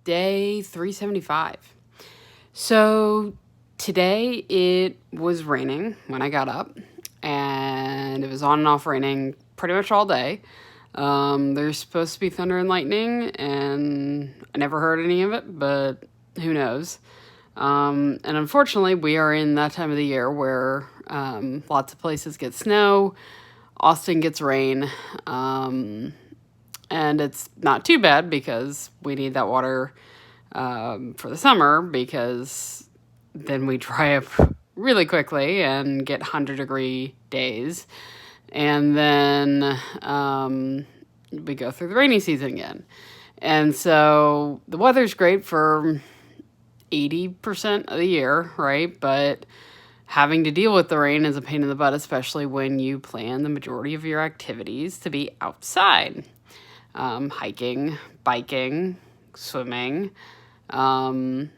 day 375. So today it was raining when I got up, and it was on and off raining pretty much all day. There's supposed to be thunder and lightning, and I never heard any of it, but who knows. And unfortunately, we are in that time of the year where lots of places get snow, Austin gets rain, and it's not too bad because we need that water for the summer, because then we dry up really quickly and get 100-degree days. And then we go through the rainy season again. And so the weather's great for 80% of the year, right? But having to deal with the rain is a pain in the butt, especially when you plan the majority of your activities to be outside. Hiking, biking, swimming. And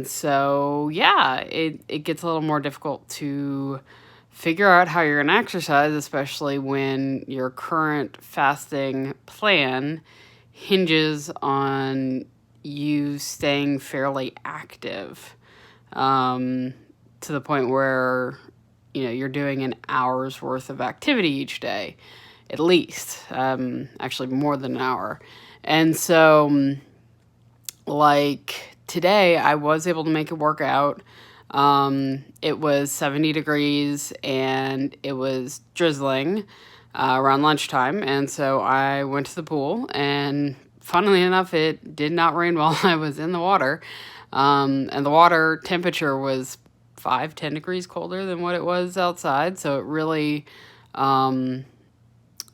so, yeah, it gets a little more difficult to figure out how you're going to exercise, especially when your current fasting plan hinges on you staying fairly active, to the point where, you're doing an hour's worth of activity each day, at least, actually more than an hour. And so, like today, I was able to make a workout. It was 70 degrees and it was drizzling around lunchtime. And so I went to the pool, and funnily enough, it did not rain while I was in the water. And the water temperature was 5-10 degrees colder than what it was outside. So it really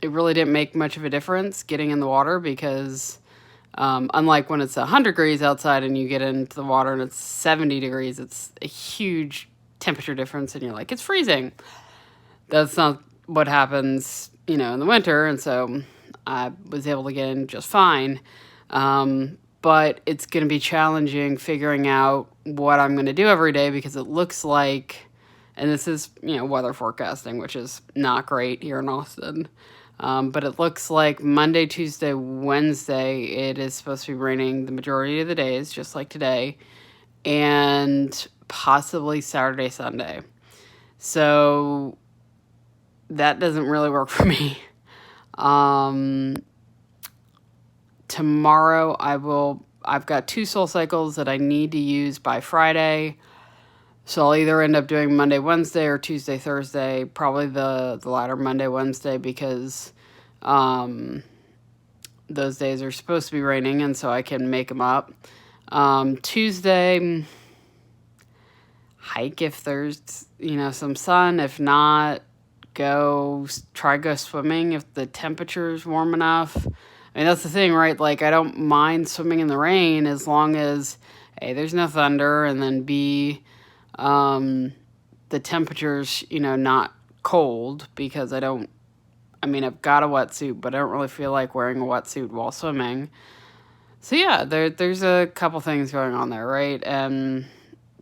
didn't make much of a difference getting in the water, because unlike when it's 100 degrees outside and you get into the water and it's 70 degrees, it's a huge temperature difference and you're like, it's freezing. That's not what happens, in the winter. And so I was able to get in just fine. But it's going to be challenging figuring out what I'm going to do every day, because it looks like, and this is, weather forecasting, which is not great here in Austin. But it looks like Monday, Tuesday, Wednesday, it is supposed to be raining the majority of the days, just like today, and possibly Saturday, Sunday. So that doesn't really work for me. Tomorrow I've got 2 soul cycles that I need to use by Friday. So I'll either end up doing Monday, Wednesday, or Tuesday, Thursday. Probably the latter, Monday, Wednesday, because those days are supposed to be raining, and so I can make them up. Tuesday, hike if there's, some sun. If not, go swimming if the temperature's warm enough. I mean, that's the thing, right? Like, I don't mind swimming in the rain as long as, A, there's no thunder, and then B, the temperature's, not cold, because I've got a wetsuit, but I don't really feel like wearing a wetsuit while swimming. So yeah, there's a couple things going on there, right? And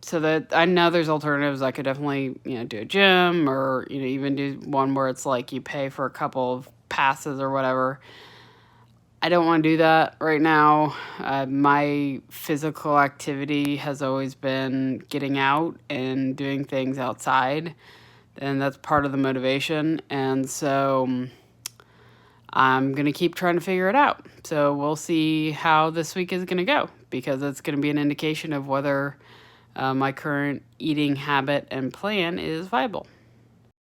so that I know there's alternatives. I could definitely, do a gym, or, even do one where it's like you pay for a couple of passes or whatever. I don't want to do that right now. My physical activity has always been getting out and doing things outside, and that's part of the motivation. And so I'm going to keep trying to figure it out. So we'll see how this week is going to go, because it's going to be an indication of whether my current eating habit and plan is viable.